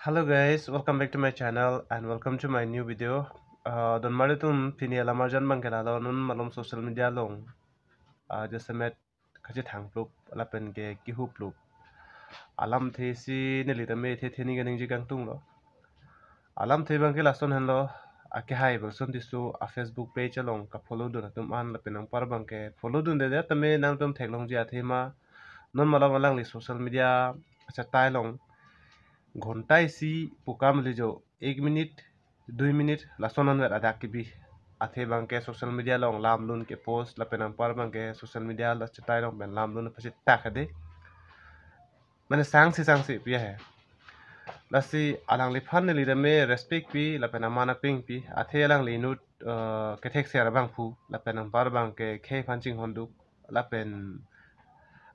Hello guys, welcome back to my channel and welcome to my new video. Don maritum pini alamarjan bangkela lo nun malom social media long. Just met kaji thang plup alapen ke kihu plup. Alam the si nelita me the theni ganing jigang tung lo. Alam the bangkela son hen lo. Ake hai version tisu a Facebook page along ka follow dun tum an lapen ang par bangke follow dun de tame nang tum thek long jia thema non malam alang li social media acha tai long. घंटाय सी पुकाम लिजो 1 मिनट 2 मिनट लासोनन वे अदा की भी आथे बांके social media लोंग लाम लुन के पोस्ट लपेनम पर बांके सोशल मीडिया ल चटाई लोंग बेन लाम लुन फसे ताखदे माने सांग से पिया है लसी along li fan li dame respect pi lapena mana ping pi athe alang li nut ketek ser bang fu lapenam par bang ke khe fanching hondu lapen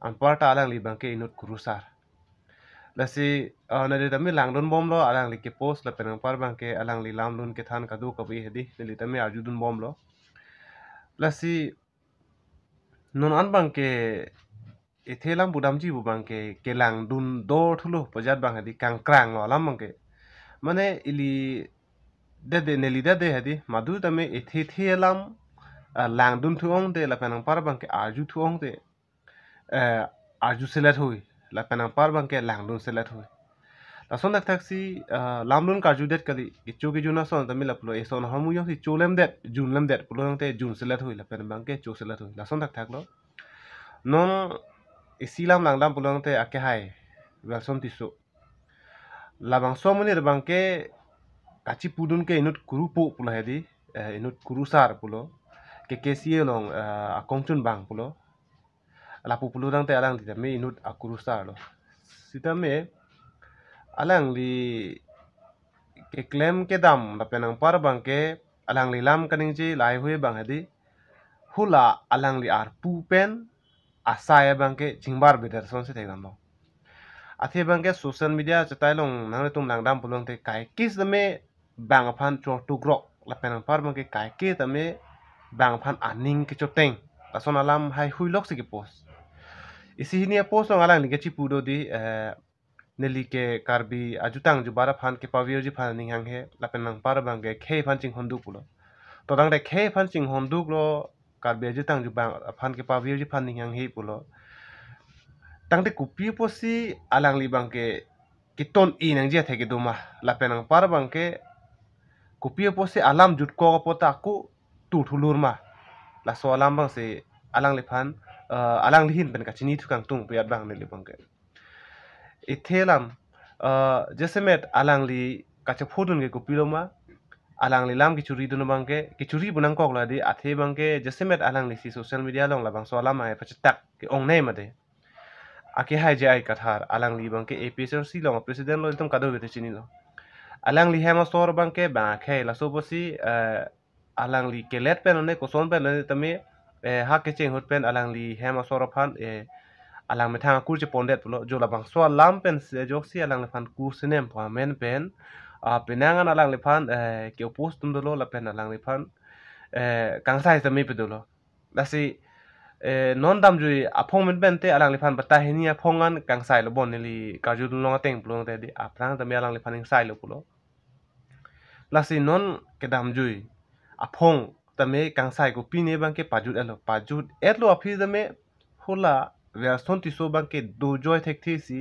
amparta alang li bang ke inut kurusar lasi nari tami lang dun bom lo alang li ke post la penang par bang ke alang li lam dun ke than kadu kabi hedi nali tami arju dun bom lo lasi non an bang ke ethelam budam ji bu bang ke lang dun do thulo pajat bang hedi kang krang lo lam bang ke mane ili de neli de hedi madu tami ethelam lang dun thuong de la penang par bang ke arju thuong de arju selat hui la penang par bang ke lang dun selat hui lason tak taksi lamlun karju det kali ichu ki juna son tamil aplo eson hamu yo si chulem det junlem det pulo te jun selat hui la pen bangke chu selat hui lason tak thak lo non isilam langdam pulo te ake hai version tisu labang somuni bangke kachi pudun ke inut kuru pu pulo hedi inut kuru sar pulo ke kesie long akongchun bang pulo lapu pulo dang te alang ti me inut akuru sar lo sitame alang li ke claim ke dam la penang par bang ke alang li lam kaning ji lai hui bang hadi hula alang li ar pu pen asaya bang ke jingbar beder son se thegam lo athe bang ke social media chatai long nang tum lang dam pulong te kai kis me bang phan cho tu grok la penang par bang ke kai ke tame bang phan aning ke choteng la son alam hai hui lok se ke post isi hinia post long alang li ke chi pudo di neli ke karbi ajutang jubara phan ke pavir ji phan ning hang he lapen nang par bang ke khe phan ching hondu pulo to dang de khe phan ching hondu lo karbi ajutang jubang phan ke pavir ji phan ning hang he pulo tang de kupi posi alang li bang ke kiton i nang je theke duma lapen nang par bang ke kupi posi alam jut ko pota ku tu thulur ma la so alam bang se alang li phan alang li hin pen ka chini thukang tung piat bang neli bang ke ithelam jese met alang li kacha photun ke kopiloma alang li lam ki churi dun bangke ki churi bunang kok la di athe bangke jese met alang li si social media long la bang so lam ai pachetak ke ong nei made ake hai je ai kathar alang li bangke APSRC long president lo tum kado bete chini lo alang li hema sor bangke ba khe la so bosi alang li kelet pen ne ko son pen ne tame ha ke cheng hot pen alang li hema sor phan alang me thang kur che pondet pulo jo la bang so lam pen se jok si alang le phan kur sinem pa men pen penangan alang le phan ke post tum dolo la pen alang le phan kang sai sa me pe dolo la si non dam jui apong men pen te alang le phan bata hini apongan kang sai lo bon li ka ju dun long teng pulo te di aprang ta me alang le phan sai lo pulo la si non ke dam jui apong ta me kang sai ko pi ne bang ke pajut elo afi da me hula version ti so bang ke do joy thek thi si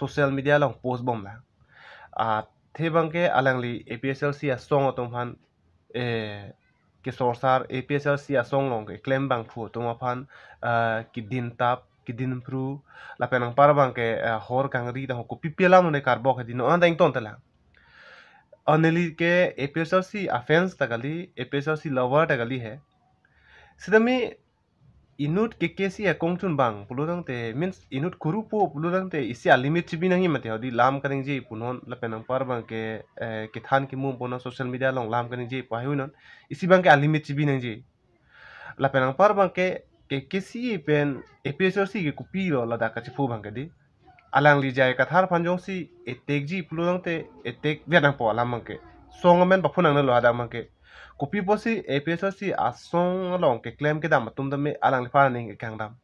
social media long post bom la the bang ke alang li APSLC a song atom phan ke sorsar APSLC a song long ke claim bang phu to ma phan ki din tap ki din pru la penang par bang ke hor kang ri da ko pipela mo ne karbok di no andang ton tala aneli ke APSLC offense tagali APSLC lover tagali hai sidami inut ke kesi ya kongchun bang puludang te means inut kurupo puludang te isi a limit chibi nangi mate hodi lam kaning ji punon la penang par bang ke than ki mum pona social media long lam kaning ji pa huinon isi bang ke a limit chibi nang ji la penang par bang ke kesi pen APSRC ke kupi lo la da ka chifu bang ke di alang li jai ka thar phanjong si etek ji puludang te etek vietnam po lam bang ke songamen ba phunang na lo ada bang ke kopi posi APSRC asong long ke claim ke dam tum dame alang li phana ning ke kang dam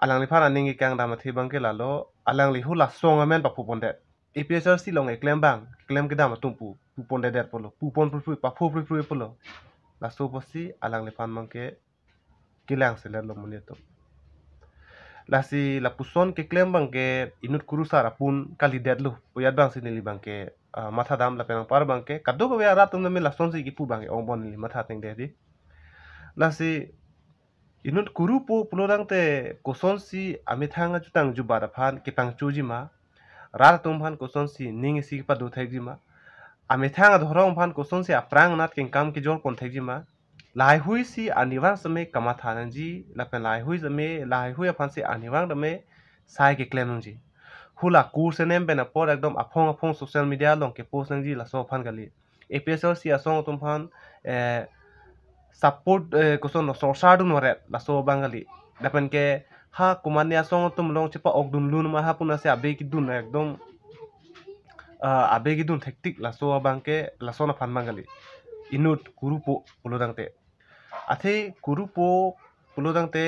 alang li phana ning ke kang dam thi bang ke la lo alang li hula song amen pa phu ponde APSRC long claim bang claim kita matung pu pon der polo pu pon pru pa phu pru polo la so posi alang le pan mangke kilang seler lo munito la si la puson ke claim bang ke inut kurusa rapun kali der lo puyat bang sinili bang ke matha dam la penang par bang ke kadu ko ya ratum na me la son si ki pu bang ke ong bon li matha teng de di la si inut kuru po pulodang te koson si amithanga jutang jubara phan ke pang chuji ma rar tum phan koson si ning si pa do thai ji ma amithanga dhorong phan koson si aprang nat king kam ki jor pon thai ji ma lai hui si aniwang same kama thanan ji la pen lai hui same lai hui phan si aniwang dame sai ke claim ji hula kur se nem bena por ekdom afong social media long ke post nang ji la so phan gali APSR si asong tum phan support koson no sorsa dun wore la so bangali dapen ke ha kumania song tum long chipa okdun lun ma ha puna se abe ki dun ekdom abe ki dun hektik la so bangke la so na phan bangali inut kurupo pulodangte athe kurupo pulodangte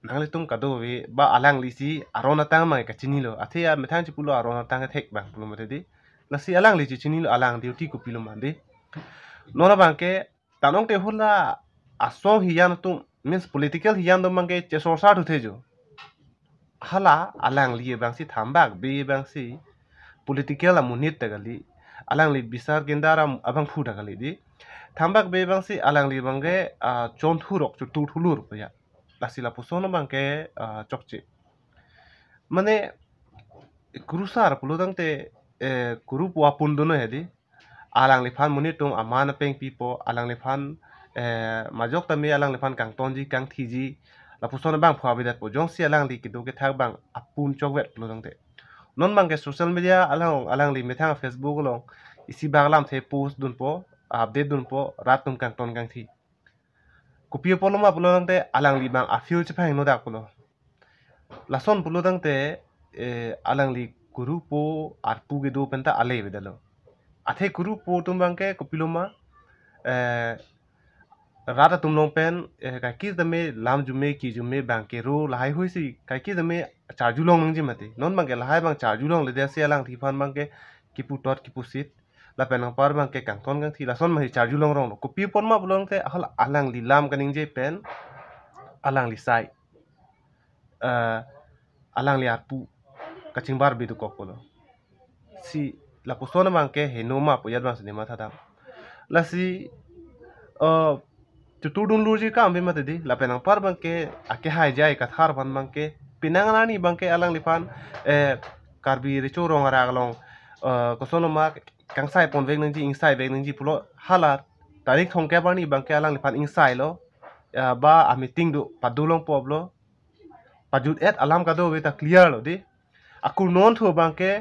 nangli tum kado we ba alang lisi arona tang ma ka chini lo athe ya methang chi pulo arona tang thek bang pulo mate di la si alang lisi chini lo alang duty ko pilo mande nona bangke tanong te hula asong hiyan tum means political hiyan do mangke che sorsa thu thejo hala alang li bang si thambak be bang si political amunit tagali alang li bisar gendara abang fu tagali di thambak be bang si alang li bangge chon thurok chu tu thulur ya lasila pusono bangke chokchi mane kurusar puludang te kuru puwa pundono hedi alang li phan munitung amana peng pipo alang li phan majok tami alang li phan kang tonji kang thiji la pusono bang phwa bidat po jong si alang li kidu ke thak bang apun chokwet puludang te non bang ke social media alang li methang Facebook long isi baglam the post dun po update dun po ratum kang ton kang thi kupio polo ma puludang te alang li bang afil chphang no dak pulo lason puludang te alang li guru po arpu ge do penta ale bedalo athe guru po tumbangke kopiloma rata tumlong pen ka ki dame lam jume ki jume bangke ro lahai hui si ka ki dame charjulong nang jimate non bangke lahai bang charjulong le dia se alang thi phan bangke kipu tot kipu sit la penang par bangke kang ton kang thi la son ma hi charjulong rong kopi pon ma bulong te ahal alang li lam kaning je pen alang li sai alang li arpu kaching bar bidu kokolo si la pusona bangke henoma puyat bang sinema thadam la si tutudun luji ka ambe mate di la penang par bangke ake hai jai kathar ban bangke pinanganani bangke alang lipan karbi richo rong ara long kosono ma kangsai pon vek nangji insai vek nangji pulo hala tarik thongke bani bangke alang lipan insai lo ba a meeting do padulong poblo pajut et alam kado weta clear lo di aku non thu bangke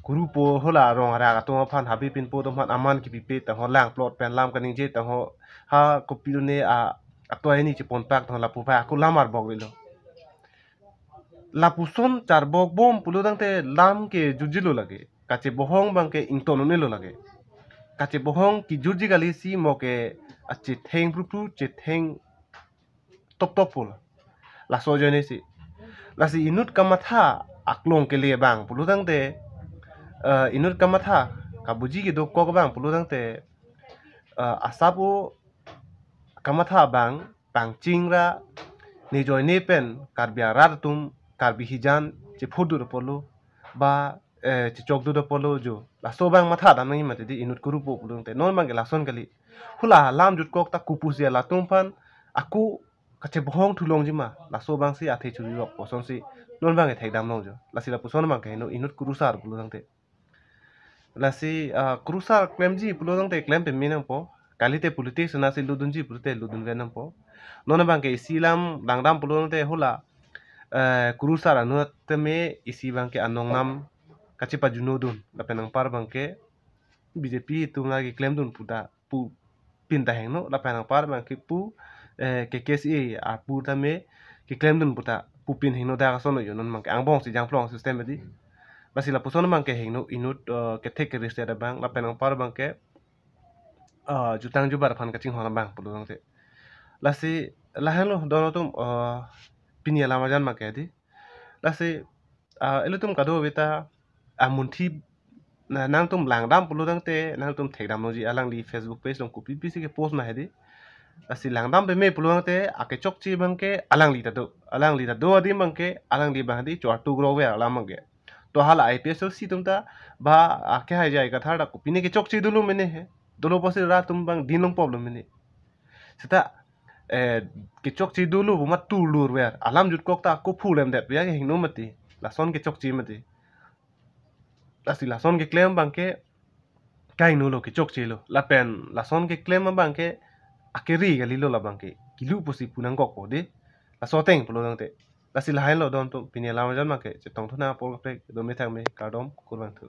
guru po hola rong ara ka to phan habi pin po to phan aman ki pipe ta ho lang plot pen lam kaning je ta ho ha ko pilune a to ni chi pon pak to la pu pa aku lamar bog lo la puson char bog bom pulo dang te lam ke jujilo lage kache bohong bang ke ington ne lo lage kache bohong ki juji gali si mo ke ache theng pru che theng top pul la so jone si la si inut kamatha aklong ke le bang pulo dang te inut kamatha kabuji ke dok ko bang pulu dang te asapu kamatha bang chingra ni joy ne pen karbia ratum karbi hijan che phodur polo ba che chokdu do polo jo la so bang matha dam ngi mate di inut kuru po pulu te non mang la son kali hula lam jut kok ta kupus ya la tumpan aku kache bohong thulong jima la so bang si athe churi rok poson si non bang e thai dam no jo la si la puson mang ke no inut kuru sar pulu dang te lasi crucial claim ji pulo dang te claim pe minang po kalite politik sena si ludun ji purte ludun venam po nona bang ke silam dangdam pulo dang te hula crucial anu te me isi bang ke anong nam kachi pa junudun la penang par bang ke BJP tunga ki claim dun puta pu pinta heng no la penang par bang ke pu ke KSA a pu ta me ki claim dun puta pu pin heng no da ka sono yo non mang ke angbong si jang plong system di basi la puson bang ke hengno inut ke thek ke riste da bang la penang par bang ke jutang jubar phan ka ching hona bang pulo dang te lasi la helo dono tum pinia la majan ma ke di lasi elu tum kado beta amunthi na nang tum lang dam pulu dang te nang tum thek dam noji alang li Facebook page long kupi pisi ke post ma hedi asi lang dam pe me pulu dang te ake chok chi bang ke alang li ta do adi bang ke alang li bang di chwa tu gro we alang bang ke to hala IPS si tum ta ba ake hai jai ka thar da kupi ne ke chok chi dulu mene he dulu pasi ra tum bang din long problem mene sita ke chok chi dulu bu mat tu lur we alam jut kok ta ko phu lem det we ke hing no mati la son ke chok chi mati asi la son ke claim bang ke kai no lo ke chok che lo la pen la son ke claim bang ke akeri ga lilo la bang ke kilu posi punang kok ko de la so teng pulo dang te la si la hai lo don to pinia la ma jan ma ke che tong thona pol pe do me thang me ka dom kur bang thu